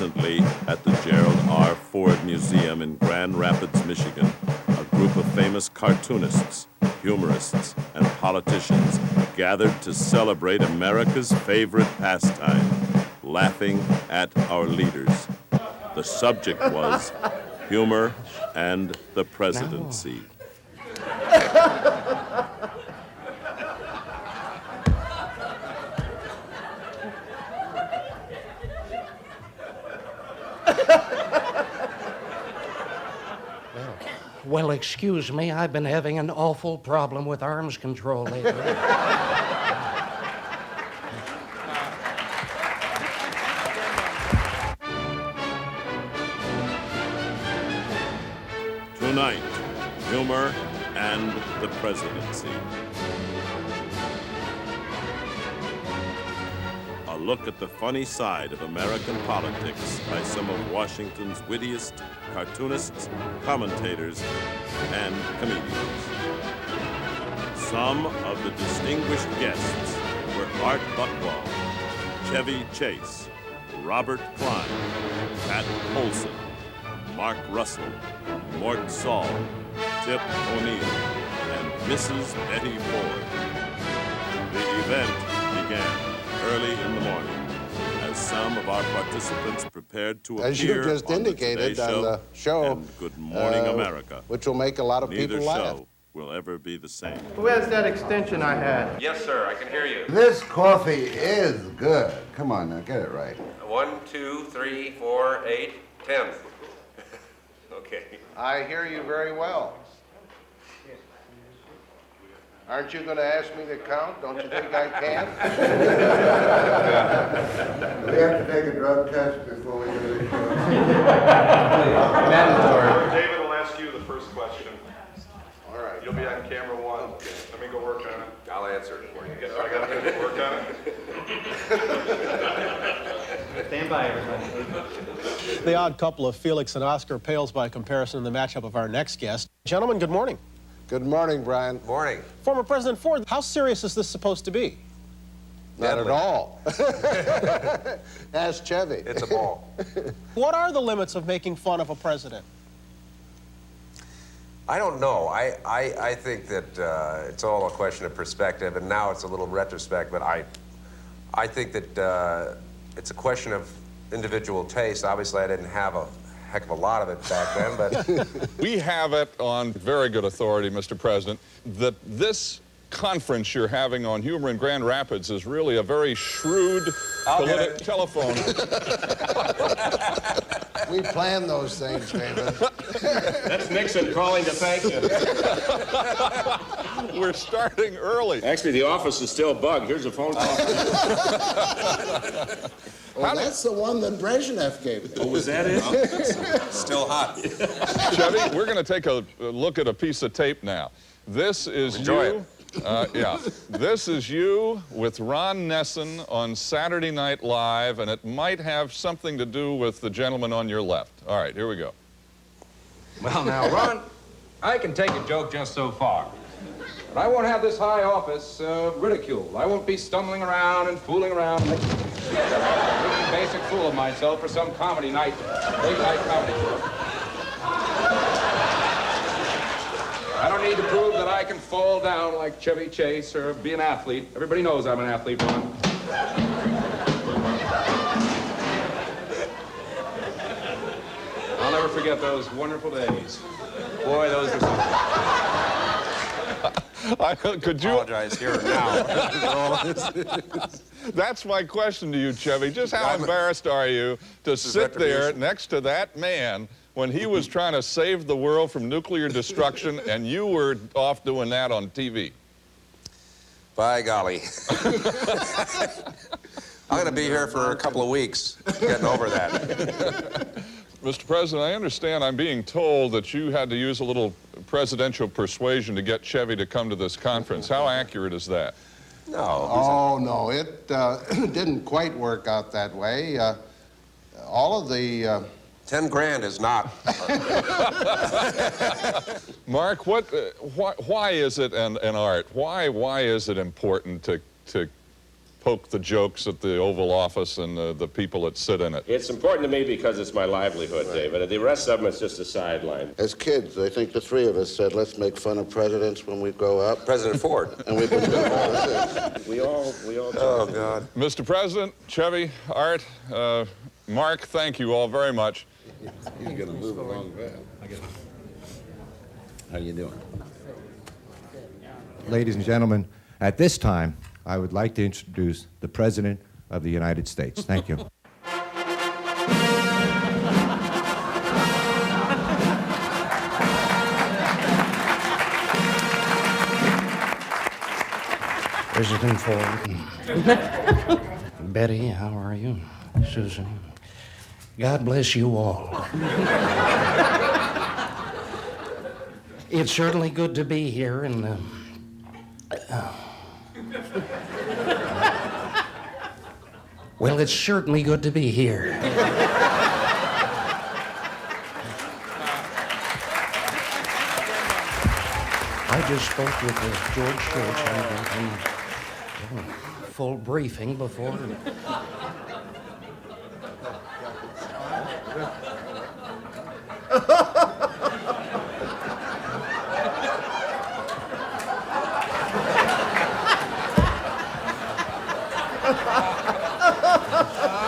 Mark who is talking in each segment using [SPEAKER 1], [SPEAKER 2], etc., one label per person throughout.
[SPEAKER 1] Recently, at the Gerald R. Ford Museum in Grand Rapids, Michigan, a group of famous cartoonists, humorists, and politicians gathered to celebrate America's favorite pastime, laughing at our leaders. The subject was humor and the presidency.
[SPEAKER 2] Well, excuse me, I've been having an awful problem with arms control lately.
[SPEAKER 1] Tonight, humor and the presidency. A look at the funny side of American politics by some of Washington's wittiest cartoonists, commentators, and comedians. Some of the distinguished guests were Art Buchwald, Chevy Chase, Robert Klein, Pat Paulsen, Mark Russell, Mort Saul, Tip O'Neill, and Mrs. Betty Ford. The event began early in the morning as some of our participants prepared to
[SPEAKER 3] as you
[SPEAKER 1] appear
[SPEAKER 3] just
[SPEAKER 1] on
[SPEAKER 3] indicated
[SPEAKER 1] the
[SPEAKER 3] on the show,
[SPEAKER 1] and Good Morning America,
[SPEAKER 3] which will make a lot of people laugh.
[SPEAKER 1] Neither show will ever be the same.
[SPEAKER 4] Who has that extension I had?
[SPEAKER 5] Yes, sir, I can hear you.
[SPEAKER 6] This coffee is good. Come on now, get it right.
[SPEAKER 5] 1, 2, 3, 4, 8, 10. Okay.
[SPEAKER 3] I hear you very well. Aren't you going to ask me to count? Don't you think I can?
[SPEAKER 6] We have to take a drug test before we do this show.
[SPEAKER 4] Mandatory.
[SPEAKER 7] David will ask you the first question.
[SPEAKER 3] All right.
[SPEAKER 7] You'll be on camera 1. Let me go work on it.
[SPEAKER 5] I'll answer it for you.
[SPEAKER 7] So I got to work on it.
[SPEAKER 4] Stand by, everybody.
[SPEAKER 8] The odd couple of Felix and Oscar pales by comparison in the matchup of our next guest. Gentlemen, good morning.
[SPEAKER 3] Good morning, Brian.
[SPEAKER 5] Morning.
[SPEAKER 8] Former President Ford, how serious is this supposed to be?
[SPEAKER 3] Not
[SPEAKER 5] Deadly.
[SPEAKER 3] at all. Ask Chevy.
[SPEAKER 5] It's a ball.
[SPEAKER 8] What are the limits of making fun of a president?
[SPEAKER 5] I don't know. I think that it's all a question of perspective, and now it's a little retrospect, but I think that it's a question of individual taste. Obviously, I didn't have a heck of a lot of it back then, but...
[SPEAKER 9] We have it on very good authority, Mr. President, that this conference you're having on humor in Grand Rapids is really a very shrewd telephone.
[SPEAKER 3] We plan those things, David.
[SPEAKER 10] That's Nixon calling to thank you.
[SPEAKER 9] We're starting early.
[SPEAKER 10] Actually, the office is still bugged. Here's a phone call.
[SPEAKER 3] Well, that's the one that Brezhnev gave me.
[SPEAKER 10] Oh, was that it?
[SPEAKER 5] Still hot.
[SPEAKER 9] Chevy, we're going to take a look at a piece of tape now. This is
[SPEAKER 5] Enjoy
[SPEAKER 9] you. Yeah. This is you with Ron Nessen on Saturday Night Live, and it might have something to do with the gentleman on your left. All right, here we go.
[SPEAKER 11] Well, now, Ron, I can take a joke just so far. But I won't have this high office ridiculed. I won't be stumbling around and fooling around, making a basic fool of myself for some comedy night, late night comedy show. I don't need to prove that I can fall down like Chevy Chase or be an athlete. Everybody knows I'm an athlete, Ron. I'll never forget those wonderful days. Boy, those were some...
[SPEAKER 9] Could you
[SPEAKER 5] apologize here and now.
[SPEAKER 9] That's my question to you, Chevy. Just how embarrassed are you to sit there next to that man when he was trying to save the world from nuclear destruction and you were off doing that on TV?
[SPEAKER 5] By golly. I'm going to be here for a couple of weeks, getting over that.
[SPEAKER 9] Mr. President, I understand I'm being told that you had to use a little presidential persuasion to get Chevy to come to this conference. How accurate is that?
[SPEAKER 5] No.
[SPEAKER 3] Oh, no, it didn't quite work out that way. All of the...
[SPEAKER 5] 10 grand is not.
[SPEAKER 9] Mark, why is it, and Art, why is it important to poke the jokes at the Oval Office and the people that sit in it?
[SPEAKER 10] It's important to me because it's my livelihood, David. The rest of them is just a sideline.
[SPEAKER 3] As kids, I think the three of us said, let's make fun of presidents when we grow up.
[SPEAKER 5] President Ford.
[SPEAKER 3] And we've been doing all this.
[SPEAKER 10] We all.
[SPEAKER 5] Oh, God.
[SPEAKER 9] Mr. President, Chevy, Art, Mark, thank you all very much.
[SPEAKER 6] He's going to move along fast. How you doing?
[SPEAKER 12] Ladies and gentlemen, at this time, I would like to introduce the President of the United States. Thank you.
[SPEAKER 2] President Ford. Betty, how are you? Susan. God bless you all. It's certainly good to be here, and well, it's certainly good to be here. I just spoke with George Church. I gave him a full briefing before.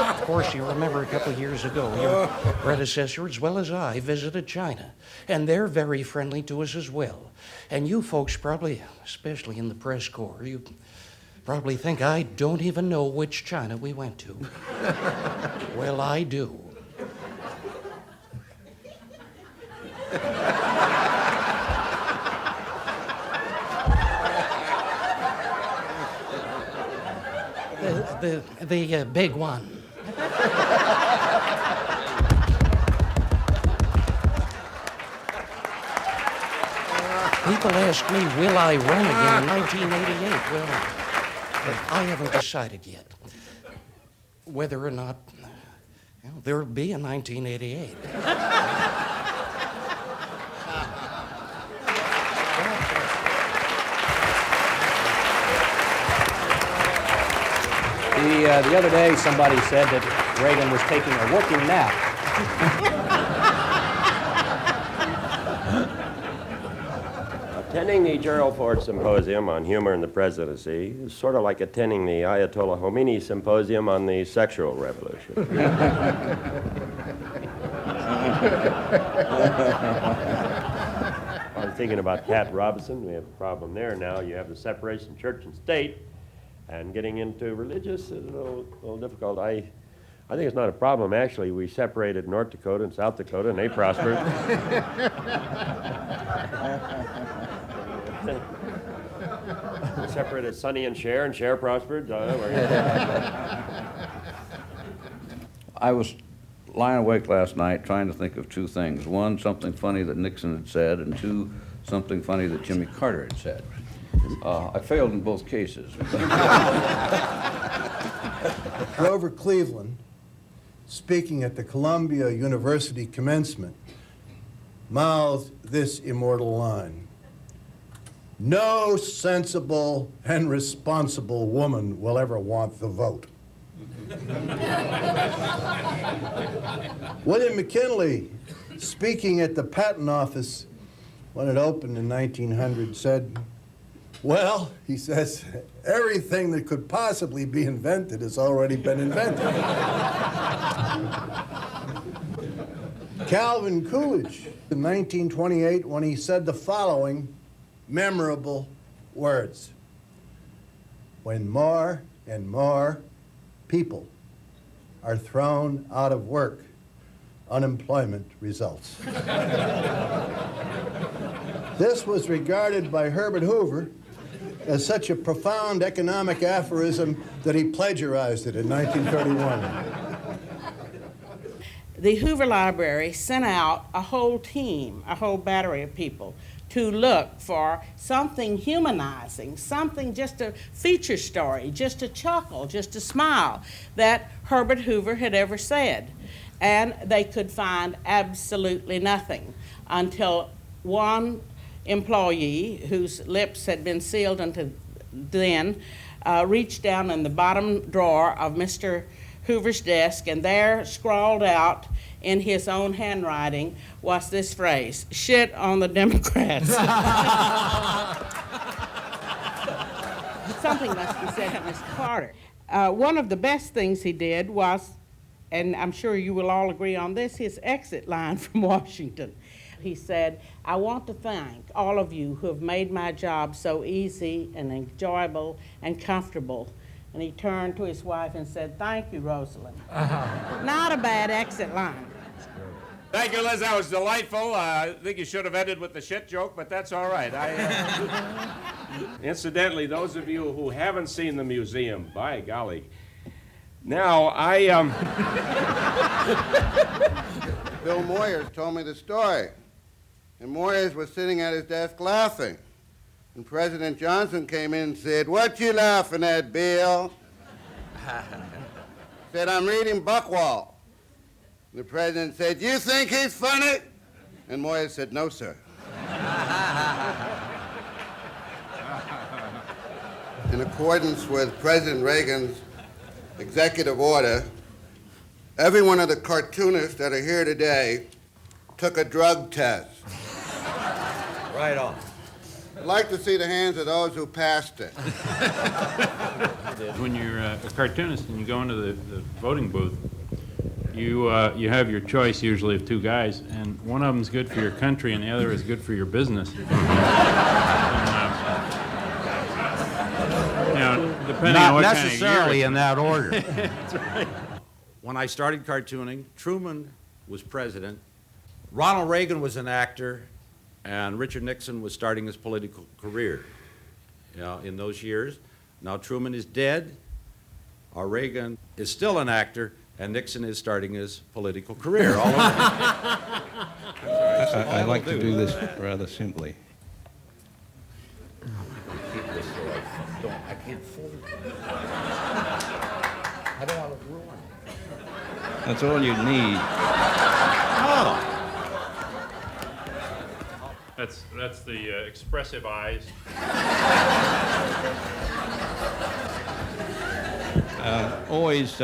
[SPEAKER 2] Of course, you remember a couple of years ago, your predecessor, as well as I, visited China. And they're very friendly to us as well. And you folks probably, especially in the press corps, you probably think I don't even know which China we went to. Well, I do. The big one. People ask me, will I run again in 1988? Well, I haven't decided yet whether or not there'll be a 1988.
[SPEAKER 13] The other day, somebody said that Reagan was taking a working nap.
[SPEAKER 10] Attending the Gerald Ford Symposium on Humor in the Presidency is sort of like attending the Ayatollah Khomeini Symposium on the Sexual Revolution. I was thinking about Pat Robertson. We have a problem there now. You have the separation of church and state. And getting into religious is a little difficult. I think it's not a problem, actually. We separated North Dakota and South Dakota, and they prospered. We separated Sonny and Cher prospered.
[SPEAKER 14] I was lying awake last night trying to think of two things. One, something funny that Nixon had said, and two, something funny that Jimmy Carter had said. I failed in both cases.
[SPEAKER 15] Grover Cleveland, speaking at the Columbia University commencement, mouthed this immortal line: "No sensible and responsible woman will ever want the vote." William McKinley, speaking at the Patent Office when it opened in 1900, said, "Well," he says, "everything that could possibly be invented has already been invented." Calvin Coolidge, in 1928, when he said the following memorable words: "When more and more people are thrown out of work, unemployment results." This was regarded by Herbert Hoover as such a profound economic aphorism that he plagiarized it in 1931.
[SPEAKER 16] The Hoover Library sent out a whole team, a whole battery of people, to look for something humanizing, something, just a feature story, just a chuckle, just a smile that Herbert Hoover had ever said. And they could find absolutely nothing until one employee whose lips had been sealed until then reached down in the bottom drawer of Mr. Hoover's desk, and there, scrawled out in his own handwriting, was this phrase: "Shit on the Democrats." Something must be said to Mr. Carter. One of the best things he did was, and I'm sure you will all agree on this, his exit line from Washington. He said, "I want to thank all of you who have made my job so easy and enjoyable and comfortable." And he turned to his wife and said, "Thank you, Rosalind." Not a bad exit line.
[SPEAKER 17] Thank you, Liz. That was delightful. I think you should have ended with the shit joke, but that's all right. Incidentally, those of you who haven't seen the museum, by golly. Now,
[SPEAKER 3] Bill Moyers told me the story. And Moyers was sitting at his desk laughing. And President Johnson came in and said, "What you laughing at, Bill?" Said, "I'm reading Buckwall." The president said, "You think he's funny?" And Moyers said, "No, sir." In accordance with President Reagan's executive order, every one of the cartoonists that are here today took a drug test.
[SPEAKER 12] Right on.
[SPEAKER 3] I'd like to see the hands of those who passed it.
[SPEAKER 18] When you're a cartoonist and you go into the voting booth, you have your choice usually of two guys, and one of them's good for your country and the other is good for your business. Depending on what
[SPEAKER 19] Not
[SPEAKER 18] kind of
[SPEAKER 19] necessarily
[SPEAKER 18] year
[SPEAKER 19] in that order.
[SPEAKER 18] That's right.
[SPEAKER 19] When I started cartooning, Truman was president, Ronald Reagan was an actor, and Richard Nixon was starting his political career. In those years. Now Truman is dead, Reagan is still an actor, and Nixon is starting his political career all over.
[SPEAKER 20] I like to do this rather simply.
[SPEAKER 19] I can't fold it. I don't want to ruin it.
[SPEAKER 20] That's all you need.
[SPEAKER 19] Oh.
[SPEAKER 18] That's the expressive eyes.
[SPEAKER 20] Always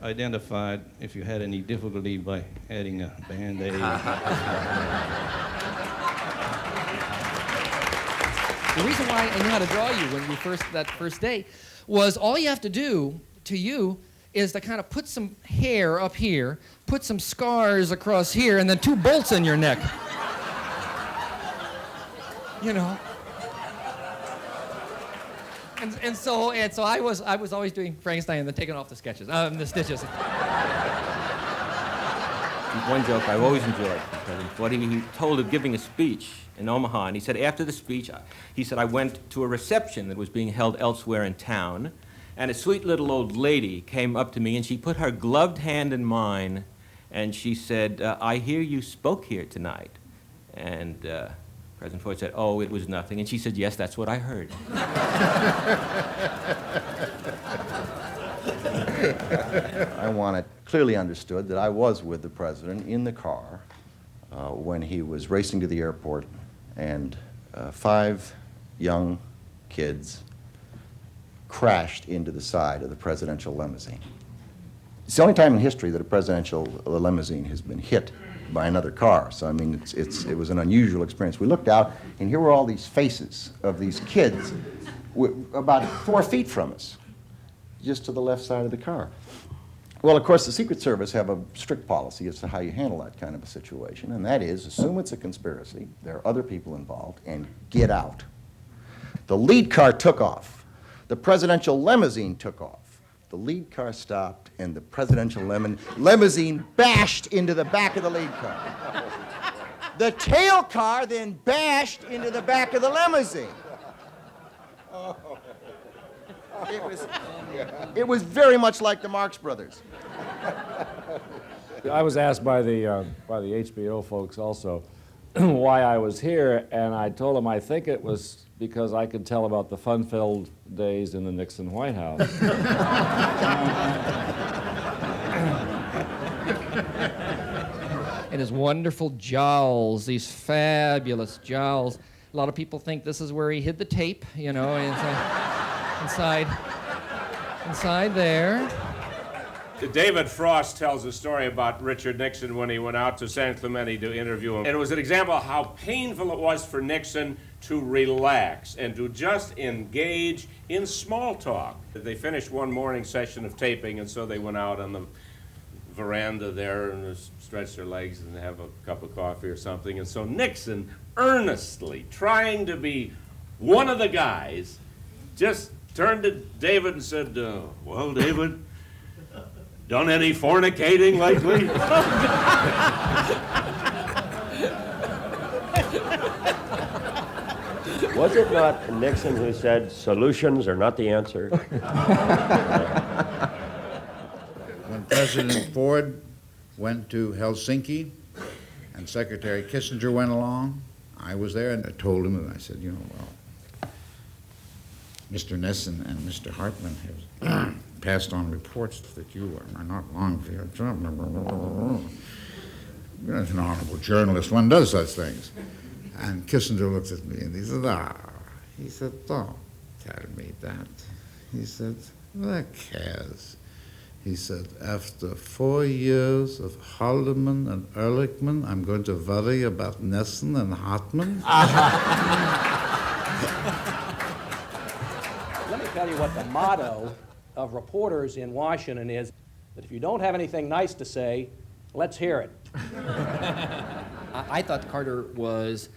[SPEAKER 20] identified if you had any difficulty by adding a Band-Aid.
[SPEAKER 21] The reason why I knew how to draw you when that first day was all you have to do to you is to kind of put some hair up here, put some scars across here, and then 2 bolts in your neck. You know. And so I was always doing Frankenstein and then taking off the sketches, the stitches.
[SPEAKER 22] One joke I've always enjoyed, because he told of giving a speech in Omaha, and he said after the speech, he said, I went to a reception that was being held elsewhere in town, and a sweet little old lady came up to me, and she put her gloved hand in mine, and she said, I hear you spoke here tonight. And President Ford said, oh, it was nothing. And she said, yes, that's what I heard.
[SPEAKER 23] I want it clearly understood that I was with the president in the car when he was racing to the airport, and 5 young kids crashed into the side of the presidential limousine. It's the only time in history that a presidential limousine has been hit by another car. So, I mean, it was an unusual experience. We looked out, and here were all these faces of these kids about 4 feet from us, just to the left side of the car. Well, of course, the Secret Service have a strict policy as to how you handle that kind of a situation, and that is, assume it's a conspiracy, there are other people involved, and get out. The lead car took off. The presidential limousine took off. The lead car stopped, and the presidential limousine bashed into the back of the lead car. The tail car then bashed into the back of the limousine. It was very much like the Marx Brothers.
[SPEAKER 24] I was asked by the HBO folks also why I was here, and I told them I think it was because I could tell about the fun-filled days in the Nixon White House.
[SPEAKER 21] And his wonderful jowls, these fabulous jowls. A lot of people think this is where he hid the tape, you know. And inside there.
[SPEAKER 17] David Frost tells a story about Richard Nixon when he went out to San Clemente to interview him. And it was an example of how painful it was for Nixon to relax and to just engage in small talk. They finished one morning session of taping, and so they went out on the veranda there and stretched their legs and have a cup of coffee or something. And so Nixon, earnestly trying to be one of the guys, just turned to David and said, well, David, done any fornicating lately?
[SPEAKER 10] Was it not Nixon who said solutions are not the answer?
[SPEAKER 6] When President Ford went to Helsinki and Secretary Kissinger went along, I was there and I told him, and I said, you know, well, Mr. Nixon and Mr. Hartman have passed on reports that you are not long for your job. You're an honorable journalist. One does such things. And Kissinger looked at me and he said, He said, don't tell me that. He said, who cares? He said, after 4 years of Haldeman and Ehrlichman, I'm going to worry about Nixon and Hartman?
[SPEAKER 13] Let me tell you what the motto of reporters in Washington is, that if you don't have anything nice to say, let's hear it.
[SPEAKER 21] I thought Carter was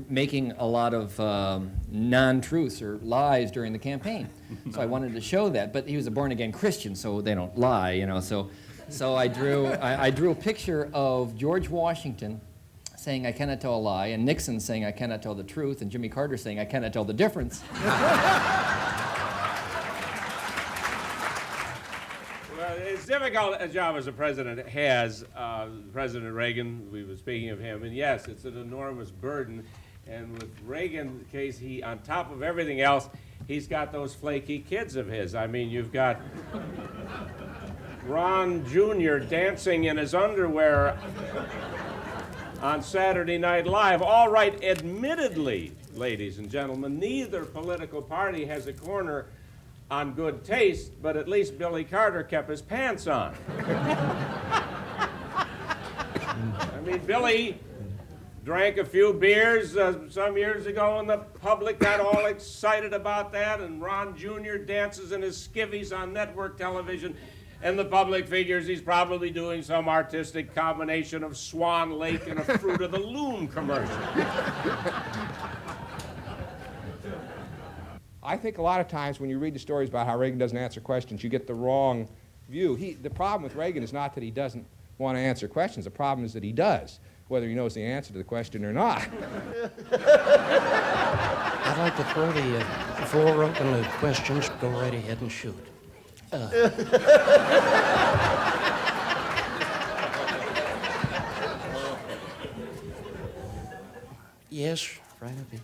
[SPEAKER 21] making a lot of non-truths or lies during the campaign. So I wanted to show that. But he was a born-again Christian, so they don't lie, you know. So I drew a picture of George Washington saying, I cannot tell a lie, and Nixon saying, I cannot tell the truth, and Jimmy Carter saying, I cannot tell the difference.
[SPEAKER 17] As difficult a job as a president has, President Reagan, we were speaking of him, and yes, it's an enormous burden. And with Reagan's case, he, on top of everything else, he's got those flaky kids of his. I mean, you've got Ron Jr. dancing in his underwear on Saturday Night Live. All right, admittedly, ladies and gentlemen, neither political party has a corner on good taste, but at least Billy Carter kept his pants on. I mean, Billy drank a few beers some years ago, and the public got all excited about that, and Ron Jr. dances in his skivvies on network television, and the public figures he's probably doing some artistic combination of Swan Lake and a Fruit of the Loom commercial.
[SPEAKER 1] I think a lot of times when you read the stories about how Reagan doesn't answer questions, you get the wrong view. The problem with Reagan is not that he doesn't want to answer questions. The problem is that he does, whether he knows the answer to the question or not.
[SPEAKER 2] I'd like to throw the floor open to questions. Go right ahead and shoot. Yes, right up here.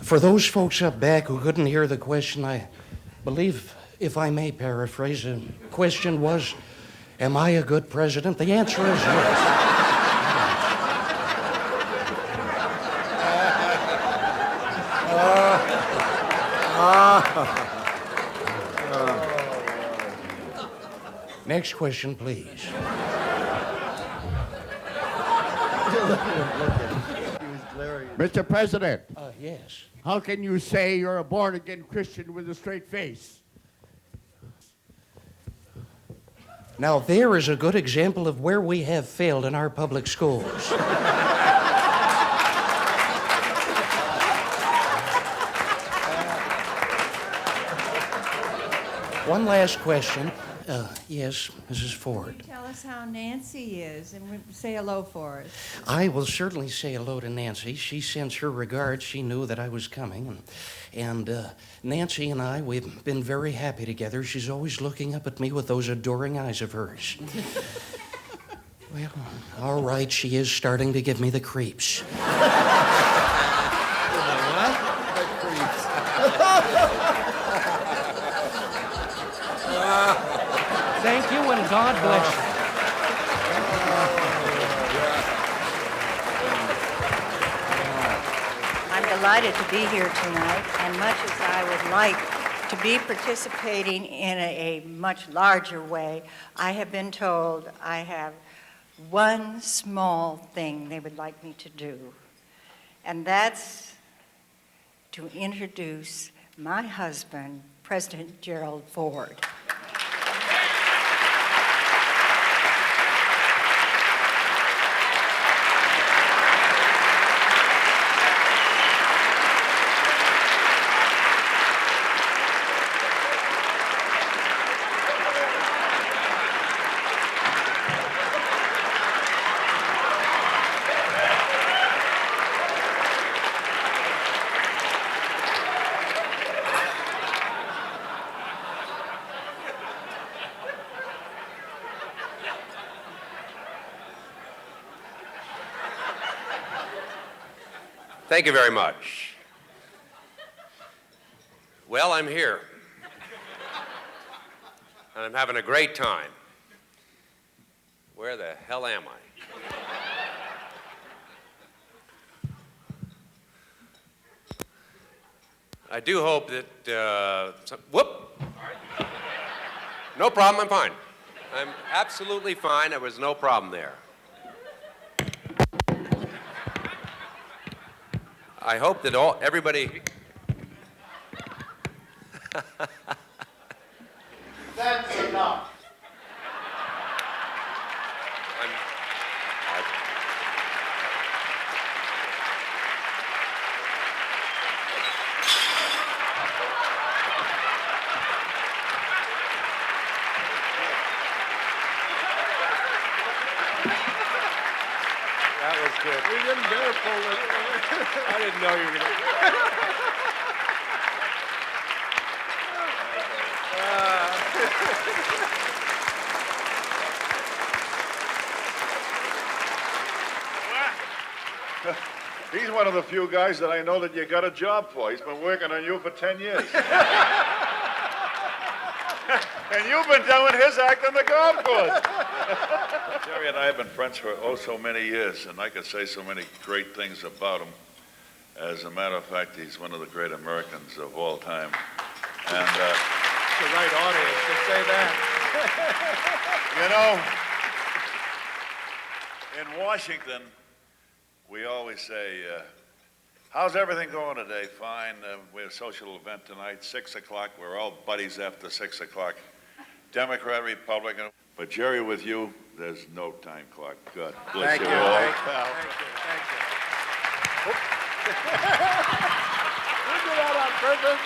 [SPEAKER 2] For those folks up back who couldn't hear the question, I believe, if I may paraphrase, the question was, am I a good president? The answer is yes. Next question, please.
[SPEAKER 6] Mr. President.
[SPEAKER 2] Yes.
[SPEAKER 6] How can you say you're a born-again Christian with a straight face?
[SPEAKER 2] Now, there is a good example of where we have failed in our public schools. One last question. Yes, Mrs. Ford.
[SPEAKER 4] Tell us how Nancy is and say hello for us.
[SPEAKER 2] I will certainly say hello to Nancy. She sends her regards. She knew that I was coming. And Nancy and I, we've been very happy together. She's always looking up at me with those adoring eyes of hers. Well, all right, she is starting to give me the creeps. Thank you, and God bless you.
[SPEAKER 16] I'm
[SPEAKER 5] delighted to be here tonight, and much as I would like to be participating in a much larger way, I have been told I have one small thing they would like me to do, and that's to introduce my husband, President Gerald Ford.
[SPEAKER 7] Thank you very much. Well, I'm here. And I'm having a great time. Where the hell am I? I do hope that, whoop! No problem, I'm fine. I'm absolutely fine. There was no problem there. I hope that everybody.
[SPEAKER 3] That's enough.
[SPEAKER 7] That was good.
[SPEAKER 3] We didn't dare pull it.
[SPEAKER 7] I didn't know you were going to.
[SPEAKER 8] He's one of the few guys that I know that you got a job for. He's been working on you for 10 years. And you've been doing his act on the golf course. Jerry and I have been friends for so many years, and I could say so many great things about him. As a matter of fact, he's one of the great Americans of all time. And
[SPEAKER 3] It's the right audience to say that.
[SPEAKER 8] you know, in Washington, we always say, how's everything going today? Fine. We have a social event tonight, 6 o'clock. We're all buddies after 6 o'clock. Democrat, Republican. But Jerry, with you, there's no time clock. God bless
[SPEAKER 3] Thank
[SPEAKER 8] you
[SPEAKER 3] you.
[SPEAKER 8] all.
[SPEAKER 3] Thank you. We did that on purpose.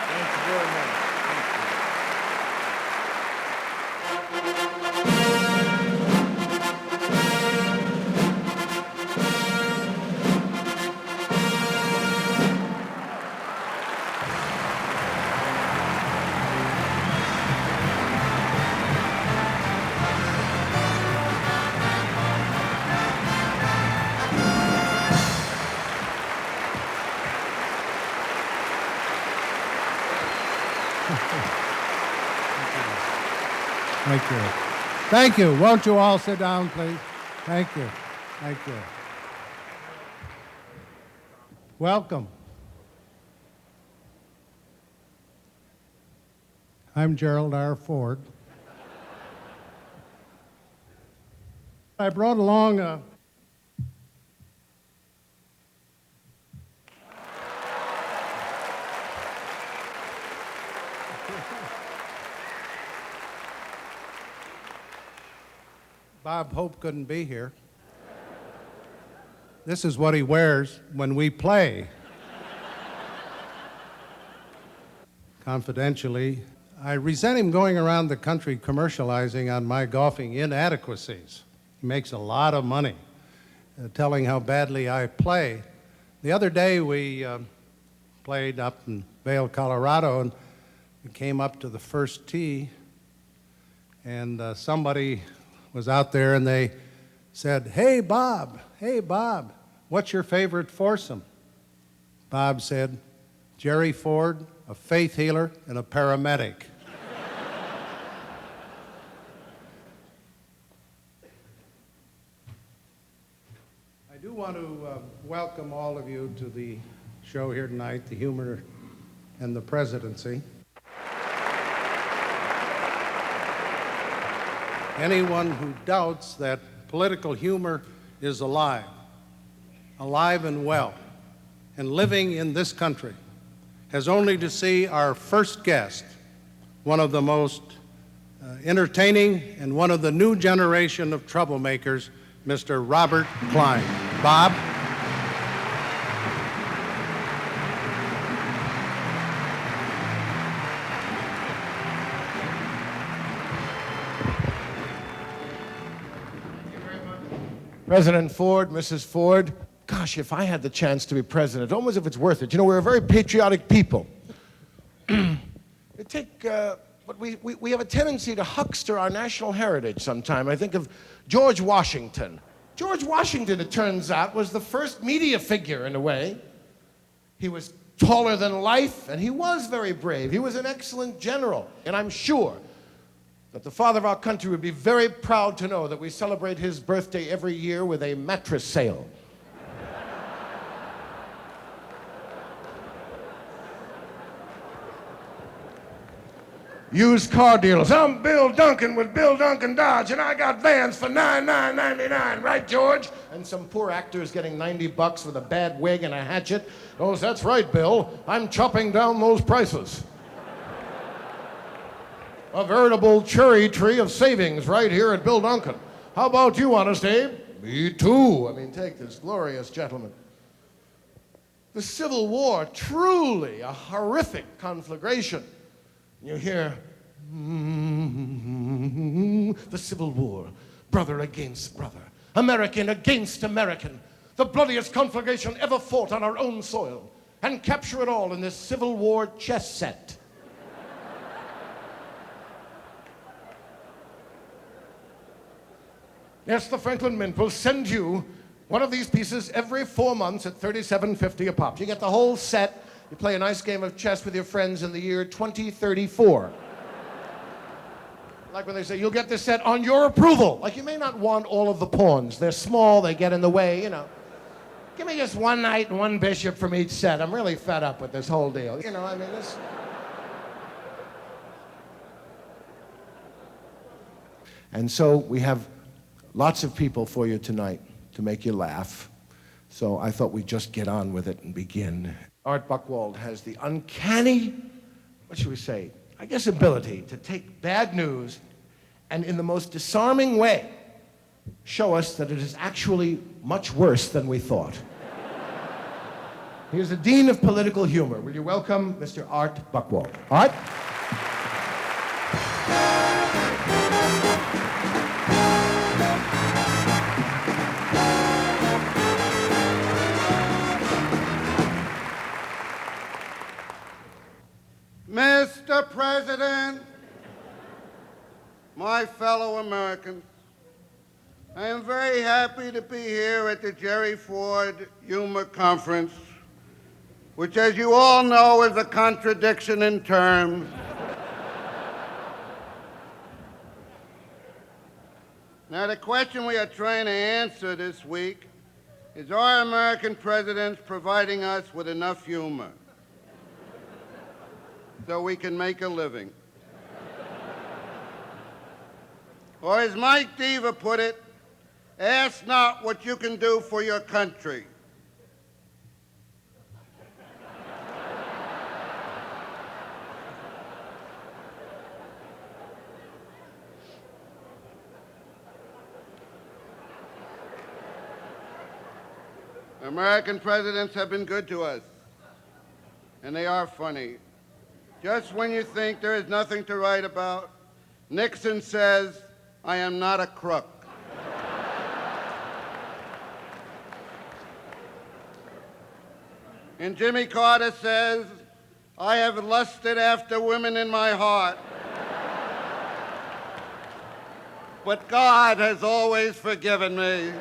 [SPEAKER 6] Thank you very much.
[SPEAKER 11] Thank you. Thank you. Won't you all sit down, please? Thank you. Thank you. Welcome. I'm Gerald R. Ford. I brought along a Bob Hope couldn't be here. This is what he wears when we play. Confidentially, I resent him going around the country commercializing on my golfing inadequacies. He makes a lot of money telling how badly I play. The other day we played up in Vail, Colorado, and we came up to the first tee, and somebody was out there and they said, hey, Bob, what's your favorite foursome? Bob said, Jerry Ford, a faith healer, and a paramedic. want to welcome all of you to the show here tonight, The Humor and the Presidency. Anyone who doubts that political humor is alive and well, and living in this country, has only to see our first guest, one of the most entertaining and one of the new generation of troublemakers, Mr. Robert Klein. Bob?
[SPEAKER 9] President Ford, Mrs. Ford, gosh, if I had the chance to be president, almost if it's worth it. You know, we're a very patriotic people. But we have a tendency to huckster our national heritage sometime. I think of George Washington. George Washington, it turns out, was the first media figure in a way. He was taller than life, and he was very brave. He was an excellent general, and I'm sure that the father of our country would be very proud to know that we celebrate his birthday every year with a mattress sale. Used car dealers. I'm Bill Duncan with Bill Duncan Dodge, and I got vans for $99.99, right, George? And some poor actor is getting $90 with a bad wig and a hatchet. Oh, that's right, Bill. I'm chopping down those prices. A veritable cherry tree of savings right here at Bill Duncan. How about you, Honest Abe? Me too. I mean, take this glorious gentleman. The Civil War, truly a horrific conflagration. You hear, the Civil War, brother against brother, American against American, the bloodiest conflagration ever fought on our own soil, and capture it all in this Civil War chess set. Yes, the Franklin Mint will send you one of these pieces every 4 months at $37.50 a pop. You get the whole set. You play a nice game of chess with your friends in the year 2034. Like when they say, you'll get this set on your approval. Like, you may not want all of the pawns. They're small, they get in the way, you know. Give me just one knight and one bishop from each set. I'm really fed up with this whole deal. You know, I mean, this... And so we have lots of people for you tonight to make you laugh. So I thought we'd just get on with it and begin. Art Buchwald has the uncanny, what should we say, I guess ability to take bad news and in the most disarming way show us that it is actually much worse than we thought. Here's the Dean of Political Humor. Will you welcome Mr. Art Buchwald? Art?
[SPEAKER 3] Mr. President, my fellow Americans, I am very happy to be here at the Jerry Ford Humor Conference, which, as you all know, is a contradiction in terms. Now, the question we are trying to answer this week is, are American presidents providing us with enough humor so we can make a living? Or as Mike Deaver put it, ask not what you can do for your country. American presidents have been good to us, and they are funny. Just when you think there is nothing to write about, Nixon says, "I am not a crook." And Jimmy Carter says, "I have lusted after women in my heart, but God has always forgiven me."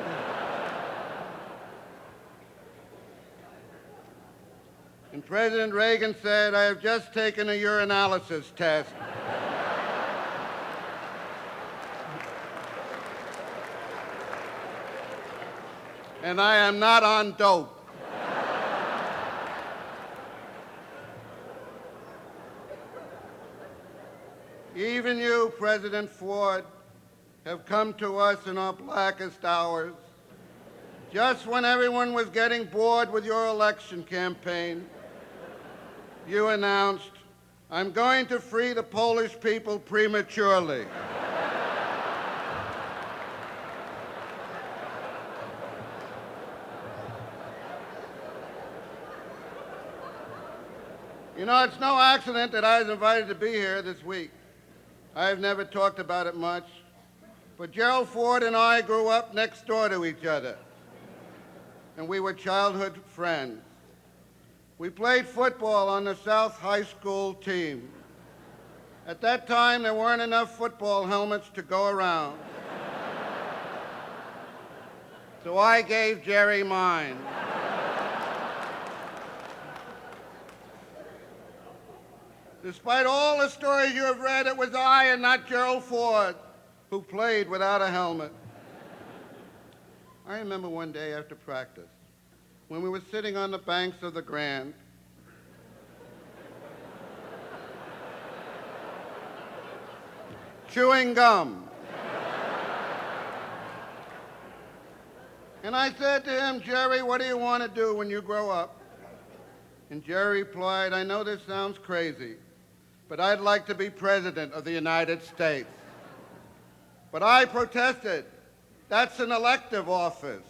[SPEAKER 3] And President Reagan said, "I have just taken a urinalysis test. and I am not on dope. Even you, President Ford, have come to us in our blackest hours, just when everyone was getting bored with your election campaign. You announced, "I'm going to free the Polish people prematurely." You know, it's no accident that I was invited to be here this week. I've never talked about it much, but Gerald Ford and I grew up next door to each other, and we were childhood friends. We played football on the South High School team. At that time, there weren't enough football helmets to go around, so I gave Jerry mine. Despite all the stories you have read, it was I and not Gerald Ford who played without a helmet. I remember one day after practice, when we were sitting on the banks of the Grand, chewing gum. And I said to him, "Jerry, what do you want to do when you grow up?" And Jerry replied, "I know this sounds crazy, but I'd like to be president of the United States." But I protested. That's an elective office.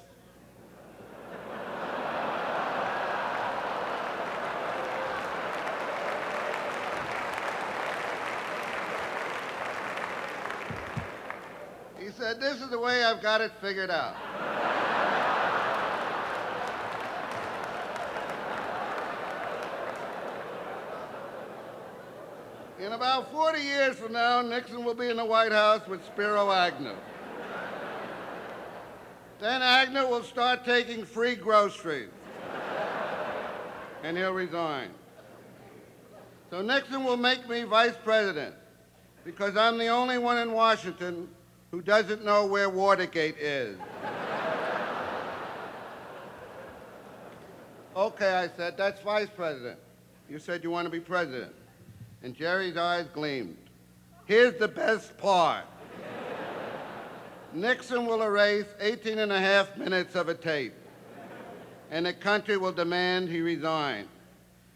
[SPEAKER 3] He said, "This is the way I've got it figured out. In about 40 years from now, Nixon will be in the White House with Spiro Agnew. Then Agnew will start taking free groceries, and he'll resign. So Nixon will make me vice president because I'm the only one in Washington who doesn't know where Watergate is." "Okay," I said, "that's vice president. You said you want to be president." And Jerry's eyes gleamed. "Here's the best part. Nixon will erase 18 and a half minutes of a tape, and the country will demand he resign.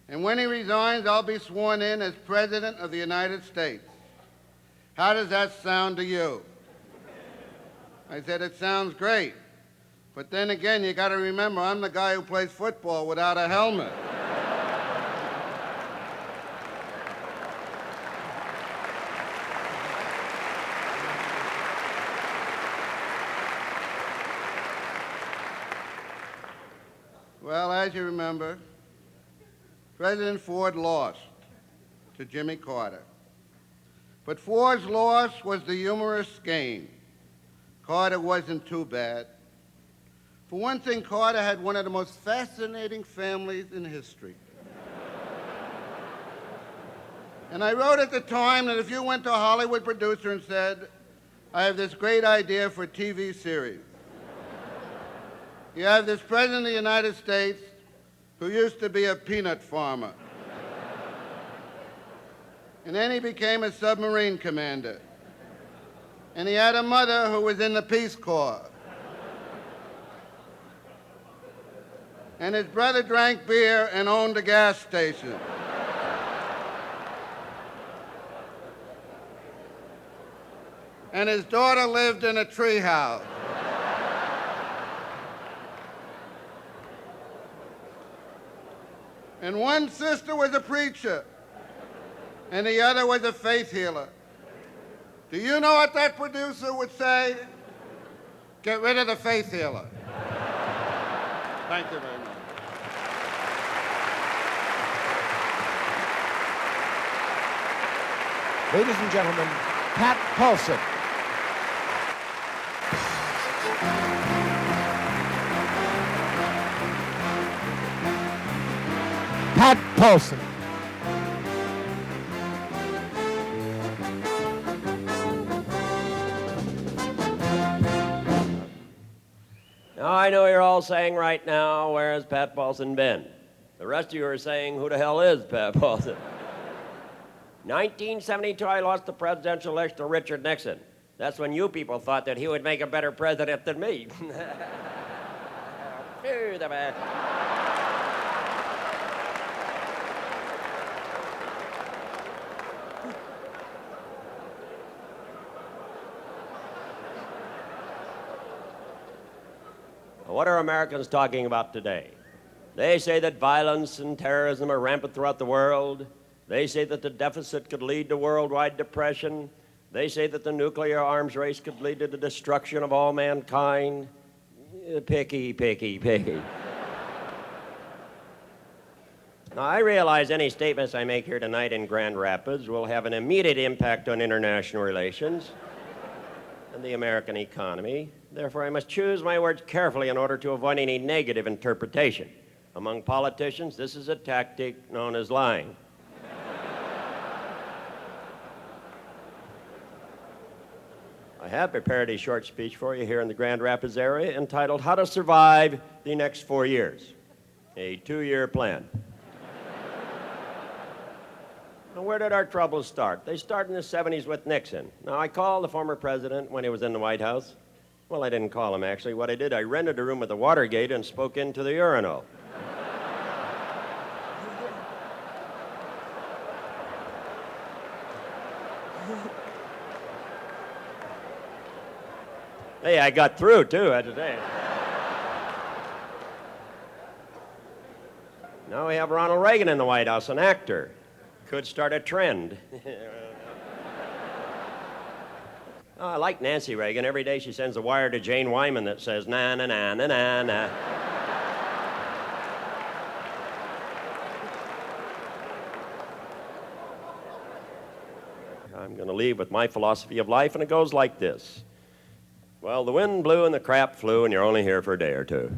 [SPEAKER 3] And when he resigns, I'll be sworn in as President of the United States. How does that sound to you?" I said, "It sounds great. But then again, you got to remember, I'm the guy who plays football without a helmet." Well, as you remember, President Ford lost to Jimmy Carter. But Ford's loss was the humorous gain. Carter wasn't too bad. For one thing, Carter had one of the most fascinating families in history. And I wrote at the time that if you went to a Hollywood producer and said, "I have this great idea for a TV series. You have this president of the United States who used to be a peanut farmer. And then he became a submarine commander. And he had a mother who was in the Peace Corps. And his brother drank beer and owned a gas station. And his daughter lived in a treehouse. And one sister was a preacher, and the other was a faith healer. Do you know what that producer would say? Get rid of the faith healer." Thank you very much.
[SPEAKER 9] Ladies and gentlemen, Pat Paulsen. Pat Paulsen.
[SPEAKER 22] Now,
[SPEAKER 12] I know you're all saying right now, where has Pat Paulsen been? The rest of you are saying, who the hell is Pat Paulsen? 1972, I lost the presidential election to Richard Nixon. That's when you people thought that he would make a better president than me. Phew, the man. What are Americans talking about today? They say that violence and terrorism are rampant throughout the world. They say that the deficit could lead to worldwide depression. They say that the nuclear arms race could lead to the destruction of all mankind. Picky, picky, picky. Now, I realize any statements I make here tonight in Grand Rapids will have an immediate impact on international relations and the American economy. Therefore, I must choose my words carefully in order to avoid any negative interpretation. Among politicians, this is a tactic known as lying. I have prepared a short speech for you here in the Grand Rapids area entitled How to Survive the Next 4 Years, a 2-year plan. Now, where did our troubles start? They started in the 70s with Nixon. Now, I called the former president when he was in the White House. Well, I didn't call him, actually. What I did, I rented a room at the Watergate and spoke into the urinal. Hey, I got through, too, I had to say. Now we have Ronald Reagan in the White House, an actor. Could start a trend. Oh, I like Nancy Reagan. Every day she sends a wire to Jane Wyman that says, na, na, na, na, na, na. I'm going to leave with my philosophy of life, and it goes like this. Well, the wind blew and the crap flew, and you're only here for a day or two.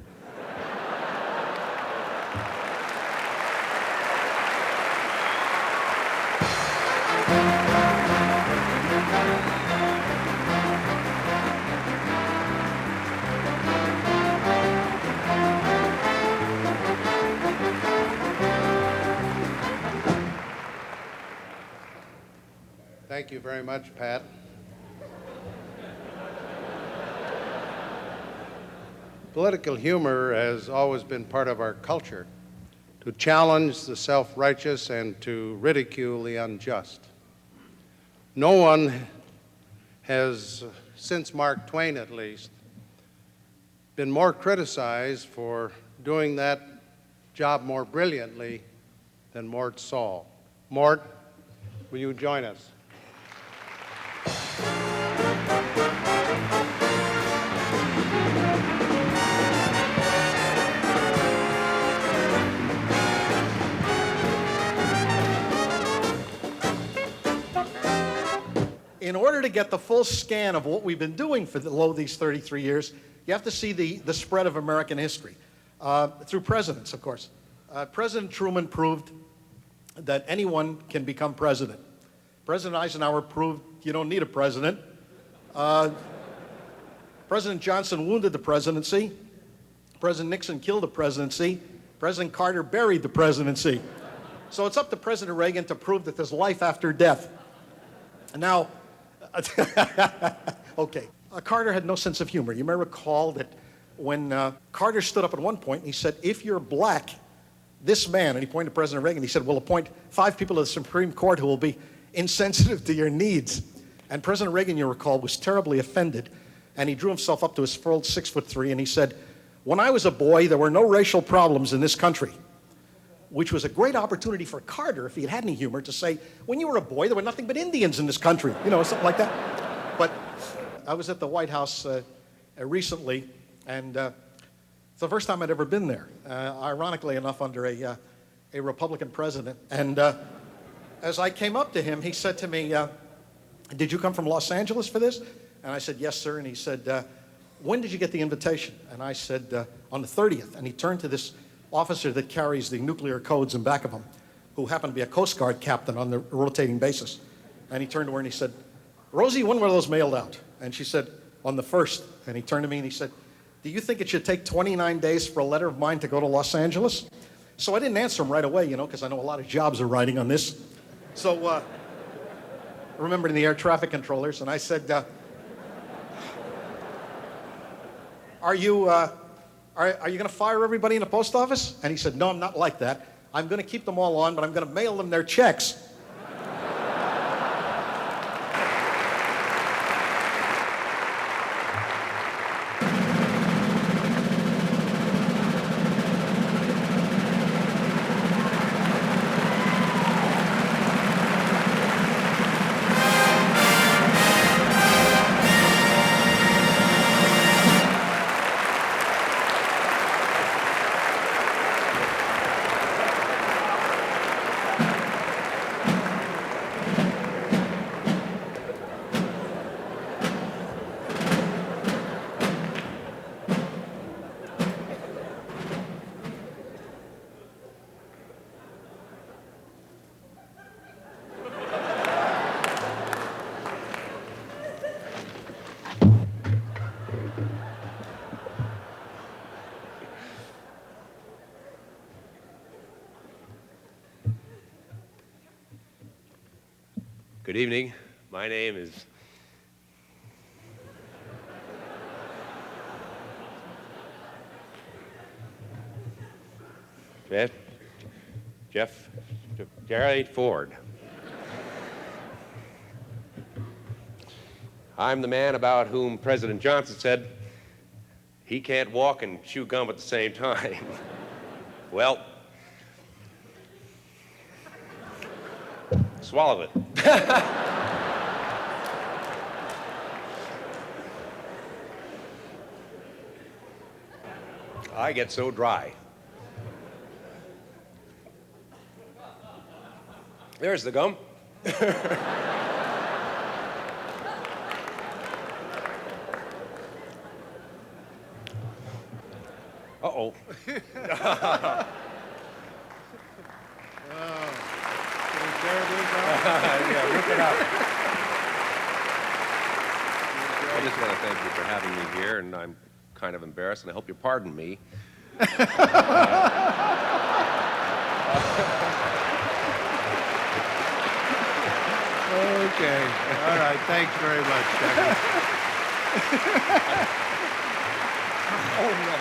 [SPEAKER 11] Thank you very much, Pat. Political humor has always been part of our culture, to challenge the self-righteous and to ridicule the unjust. No one has, since Mark Twain at least, been more criticized for doing that job more brilliantly than Mort Saul. Mort, will you join us?
[SPEAKER 14] In order to get the full scan of what we've been doing for these 33 years, you have to see the spread of American history through presidents, of course. President Truman proved that anyone can become president. President Eisenhower proved you don't need a president. President Johnson wounded the presidency. President Nixon killed the presidency. President Carter buried the presidency. So it's up to President Reagan to prove that there's life after death. Now, okay, Carter had no sense of humor. You may recall that when Carter stood up at one point, he said, if you're black, this man, and he pointed to President Reagan, he said, we'll appoint 5 people to the Supreme Court who will be insensitive to your needs. And President Reagan, you recall, was terribly offended, and he drew himself up to his full 6'3", and he said, when I was a boy, there were no racial problems in this country, which was a great opportunity for Carter, if he had any humor, to say, when you were a boy, there were nothing but Indians in this country, you know, something like that. But I was at the White House recently, and it's the first time I'd ever been there, ironically enough, under a Republican president. And as I came up to him, he said to me, did you come from Los Angeles for this? And I said, yes, sir. And he said, when did you get the invitation? And I said, on the 30th. And he turned to this officer that carries the nuclear codes in back of him, who happened to be a Coast Guard captain on the rotating basis. And he turned to her and he said, Rosie, when were those mailed out? And she said, on the 1st. And he turned to me and he said, do you think it should take 29 days for a letter of mine to go to Los Angeles? So I didn't answer him right away, you know, because I know a lot of jobs are riding on this. So I remembered the air traffic controllers, and I said, are you going to fire everybody in the post office? And he said, no, I'm not like that. I'm going to keep them all on, but I'm going to mail them their checks.
[SPEAKER 7] Good evening. My name is Gerald Ford. I'm the man about whom President Johnson said he can't walk and chew gum at the same time. Well, swallow it. I get so dry. There's the gum. Uh-oh. Yeah, rip it out. I just want to thank you for having me here, and I'm kind of embarrassed, and I hope you pardon me.
[SPEAKER 15] Okay. All right. Thanks very much, Debbie.
[SPEAKER 8] Oh, no.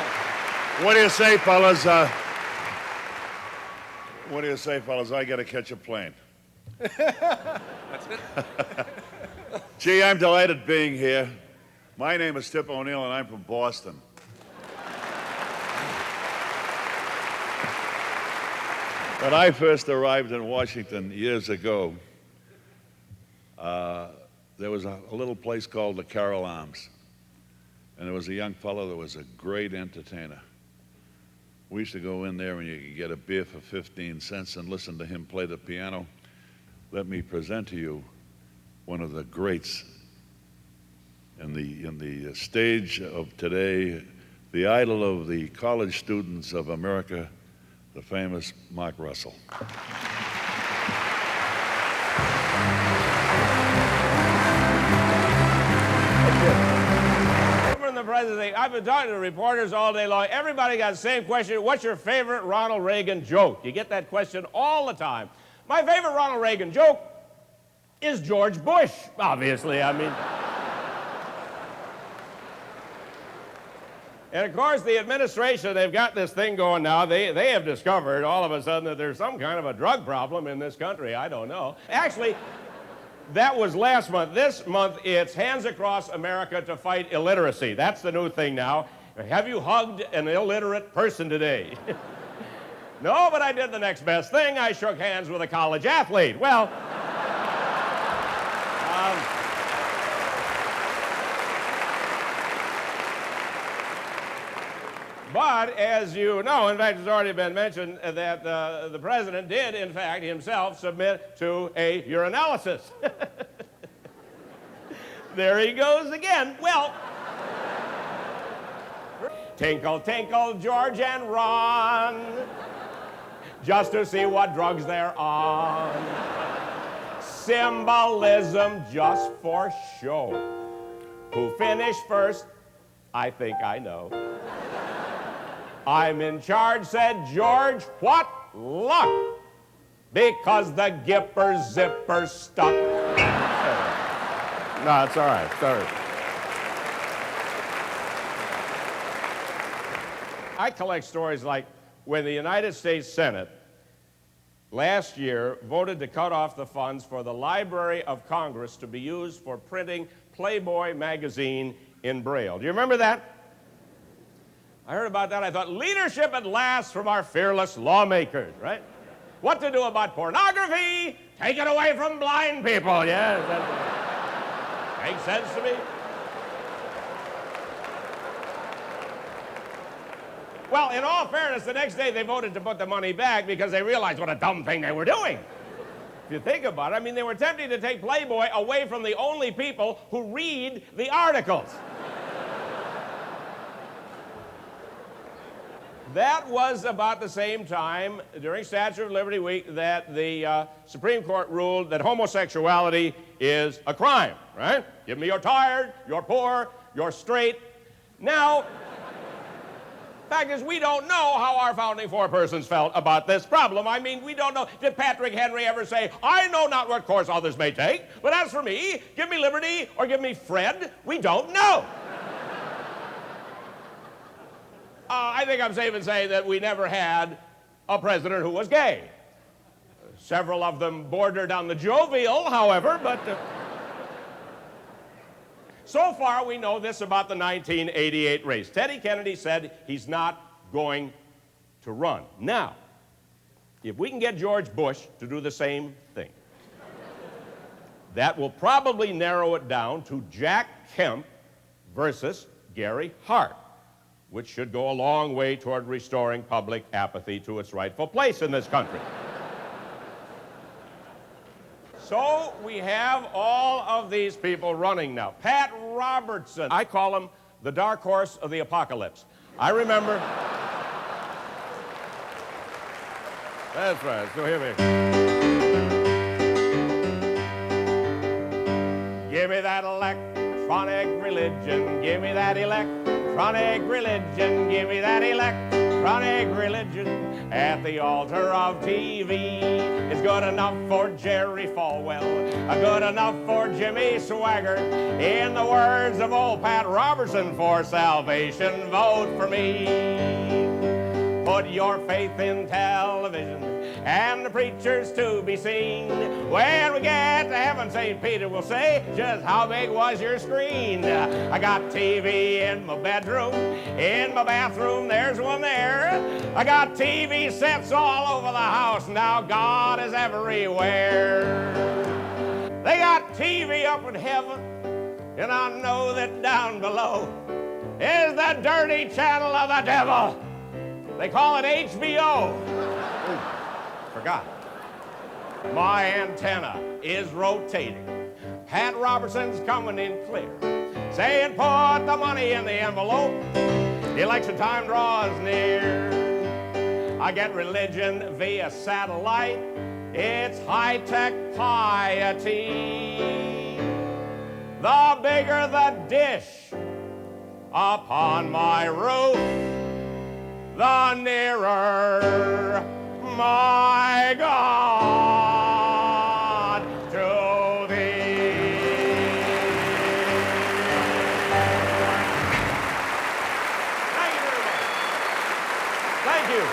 [SPEAKER 8] What do you say, fellas? What do you say, fellas? I got to catch a plane.
[SPEAKER 7] That's it.
[SPEAKER 8] Gee, I'm delighted being here. My name is Tip O'Neill, and I'm from Boston. When I first arrived in Washington years ago, there was a little place called the Carol Arms, and there was a young fellow that was a great entertainer. We used to go in there and you could get a beer for 15 cents and listen to him play the piano. Let me present to you one of the greats in the stage of today, the idol of the college students of America, the famous Mark Russell.
[SPEAKER 17] From the presidency, I've been talking to reporters all day long. Everybody got the same question. What's your favorite Ronald Reagan joke? You get that question all the time. My favorite Ronald Reagan joke is George Bush, obviously. I mean. And of course, the administration, they've got this thing going now. They have discovered all of a sudden that there's some kind of a drug problem in this country. I don't know. Actually, that was last month. This month, it's Hands Across America to Fight Illiteracy. That's the new thing now. Have you hugged an illiterate person today? No, but I did the next best thing. I shook hands with a college athlete. Well, but as you know, in fact, it's already been mentioned that the president did, in fact, himself submit to a urinalysis. There he goes again. Well, tinkle, tinkle, George and Ron, just to see what drugs they're on. Symbolism just for show. Who finished first? I think I know. I'm in charge, said George. What luck! Because the gipper zipper stuck. No, it's all right. Sorry. I collect stories like when the United States Senate last year voted to cut off the funds for the Library of Congress to be used for printing Playboy magazine in Braille. Do you remember that? I heard about that. I thought, leadership at last from our fearless lawmakers, right? What to do about pornography? Take it away from blind people. Yes, that makes sense to me. Well, in all fairness, the next day they voted to put the money back because they realized what a dumb thing they were doing. If you think about it, I mean, they were attempting to take Playboy away from the only people who read the articles. That was about the same time, during Statue of Liberty Week, that the Supreme Court ruled that homosexuality is a crime, right? Give me you're tired, you're poor, you're straight. Now, fact is, we don't know how our founding forepersons felt about this problem. I mean, we don't know. Did Patrick Henry ever say, I know not what course others may take, but as for me, give me liberty or give me Fred? We don't know. I think I'm safe in saying that we never had a president who was gay. Several of them bordered on the jovial, however, but so far we know this about the 1988 race. Teddy Kennedy said he's not going to run. Now, if we can get George Bush to do the same thing, that will probably narrow it down to Jack Kemp versus Gary Hart, which should go a long way toward restoring public apathy to its rightful place in this country. So we have all of these people running now. Pat Robertson, I call him the dark horse of the apocalypse. I remember. That's right, so here we go. Give me that electronic religion, give me that electronic religion, give me that electronic religion at the altar of TV. It's good enough for Jerry Falwell, good enough for Jimmy Swaggart. In the words of old Pat Robertson, for salvation, vote for me. Put your faith in television and the preachers to be seen. When we get to heaven, St. Peter will say, just how big was your screen? I got TV in my bedroom, in my bathroom, there's one there. I got TV sets all over the house, now God is everywhere. They got TV up in heaven, and I know that down below is the dirty channel of the devil. They call it HBO. Ooh, forgot. My antenna is rotating. Pat Robertson's coming in clear, saying put the money in the envelope. The election time draws near. I get religion via satellite. It's high-tech piety. The bigger the dish upon my roof, the nearer my God to thee. Thank you very much. Thank you.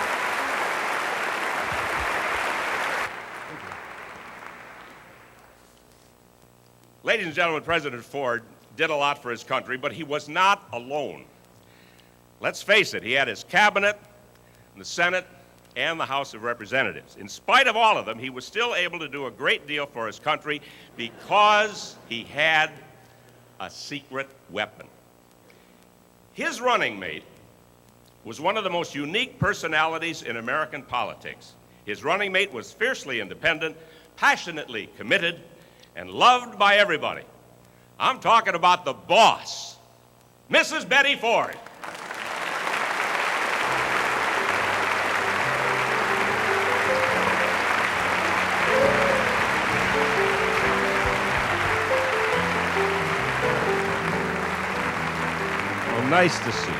[SPEAKER 17] Ladies and gentlemen, President Ford did a lot for his country, but he was not alone. Let's face it, he had his cabinet, the Senate, and the House of Representatives. In spite of all of them, he was still able to do a great deal for his country because he had a secret weapon. His running mate was one of the most unique personalities in American politics. His running mate was fiercely independent, passionately committed, and loved by everybody. I'm talking about the boss, Mrs. Betty Ford.
[SPEAKER 18] Nice to see you.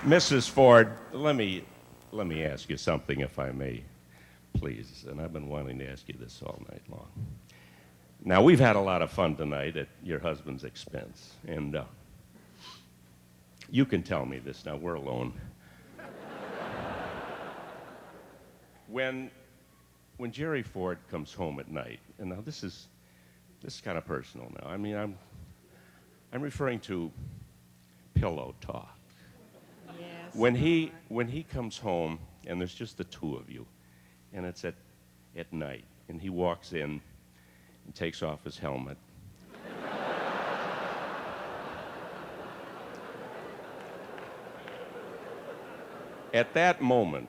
[SPEAKER 18] Mrs. Ford, let me ask you something, if I may, please. And I've been wanting to ask you this all night long. Now, we've had a lot of fun tonight at your husband's expense. And you can tell me this now, we're alone. When Jerry Ford comes home at night, and now this is kind of personal now. I mean, I'm referring to pillow talk.
[SPEAKER 5] Yes.
[SPEAKER 18] When he comes home and there's just the two of you, and it's at night, and he walks in and takes off his helmet. At that moment,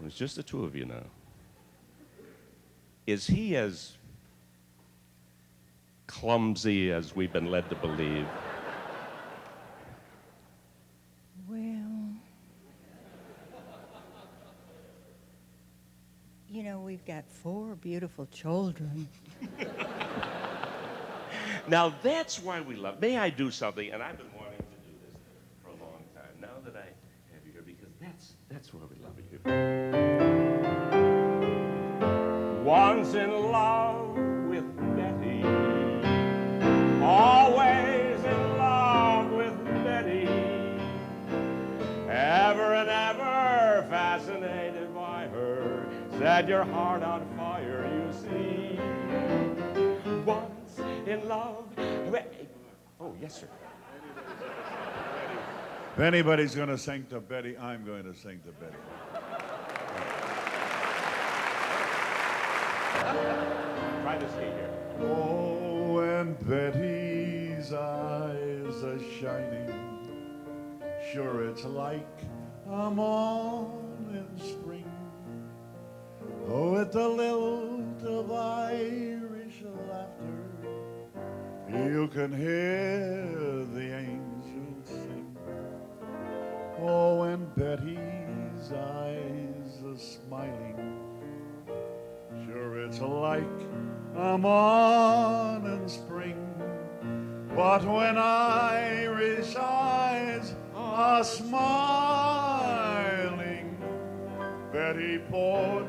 [SPEAKER 18] it's just the two of you now. Is he as clumsy as we've been led to believe?
[SPEAKER 5] Well, you know, we've got 4 beautiful children.
[SPEAKER 18] Now that's why we love. May I do something? And I've been wanting to do this for a long time. Now that I have you here, because that's why we love you. Once in love with Betty, always in love with Betty, ever and ever fascinated by her, set your heart on fire, you see. Once in love. Oh, yes, sir.
[SPEAKER 8] If anybody's going to sing to Betty, I'm going to sing to Betty.
[SPEAKER 18] Try to stay here.
[SPEAKER 8] Oh, and Betty's eyes are shining. Sure, it's like a morning spring. Oh, with a lilt of Irish laughter, you can hear the angels sing. Oh, and Betty's eyes are smiling. Sure, it's like a morning spring. But when Irish eyes are smiling, Betty Ford,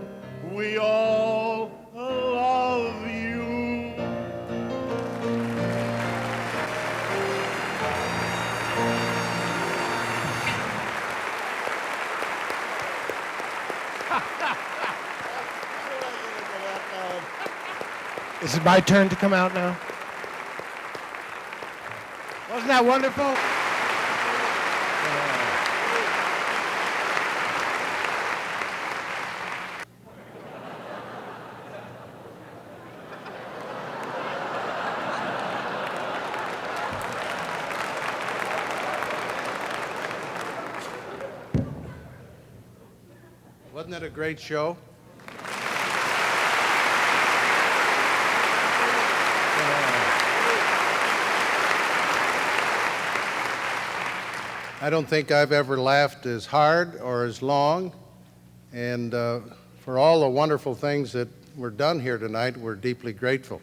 [SPEAKER 8] we all love you.
[SPEAKER 9] Is it my turn to come out now? Wasn't that wonderful?
[SPEAKER 11] Wasn't it a great show? I don't think I've ever laughed as hard or as long, and for all the wonderful things that were done here tonight, we're deeply grateful.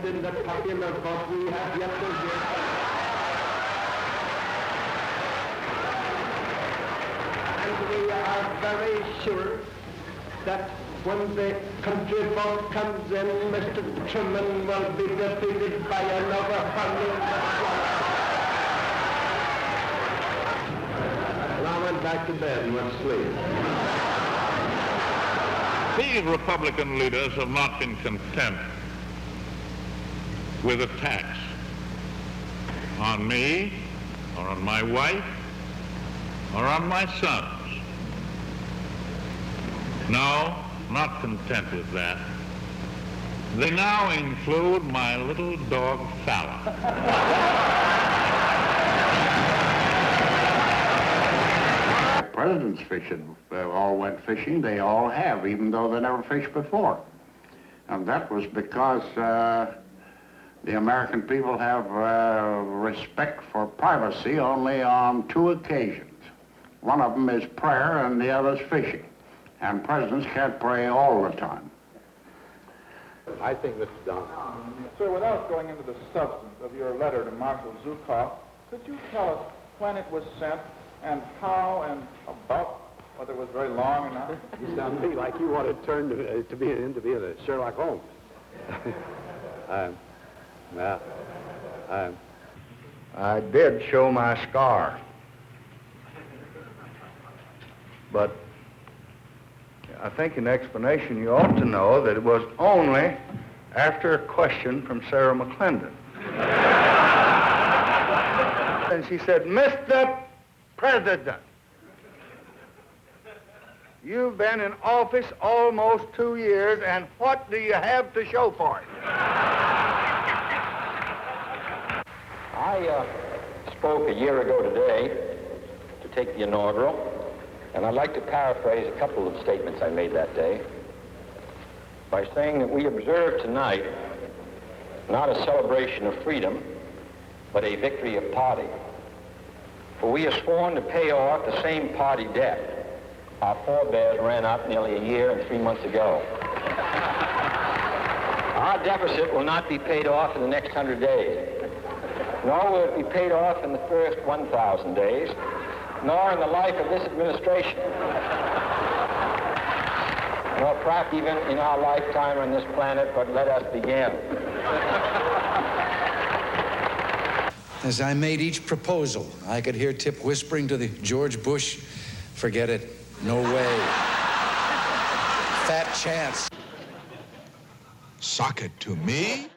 [SPEAKER 19] In the popular vote we have yet to hear. And we are very sure that when the country vote comes in, Mr. Truman will be defeated by an overwhelming majority. And I went back to bed and went to sleep.
[SPEAKER 20] These Republican leaders have not been content with attacks on me or on my wife, or on my sons. No, not content with that. They now include my little dog, Fallon.
[SPEAKER 10] Presidents fishing, they all went fishing. They all have, even though they never fished before. And that was because the American people have respect for privacy only on 2 occasions. One of them is prayer and the other is fishing. And presidents can't pray all the time.
[SPEAKER 13] I think Mr. Don. Sir, without going into the substance of your letter to Marshal Zukov, could you tell us when it was sent and how and about, whether it was very long or not?
[SPEAKER 23] You sound to me like you want to turn to be a Sherlock Holmes.
[SPEAKER 10] I did show my scar. But I think in explanation you ought to know that it was only after a question from Sarah McClendon. And she said, Mr. President, you've been in office almost 2 years, and what do you have to show for it?
[SPEAKER 24] I spoke a year ago today to take the inaugural, and I'd like to paraphrase a couple of statements I made that day by saying that we observe tonight not a celebration of freedom, but a victory of party. For we are sworn to pay off the same party debt our forebears ran up nearly a year and 3 months ago. Our deficit will not be paid off in the next 100 days, nor will it be paid off in the first 1,000 days, nor in the life of this administration, nor perhaps even in our lifetime on this planet, but let us begin.
[SPEAKER 25] As I made each proposal, I could hear Tip whispering to the George Bush, forget it, no way. Fat chance.
[SPEAKER 26] Sock it to me?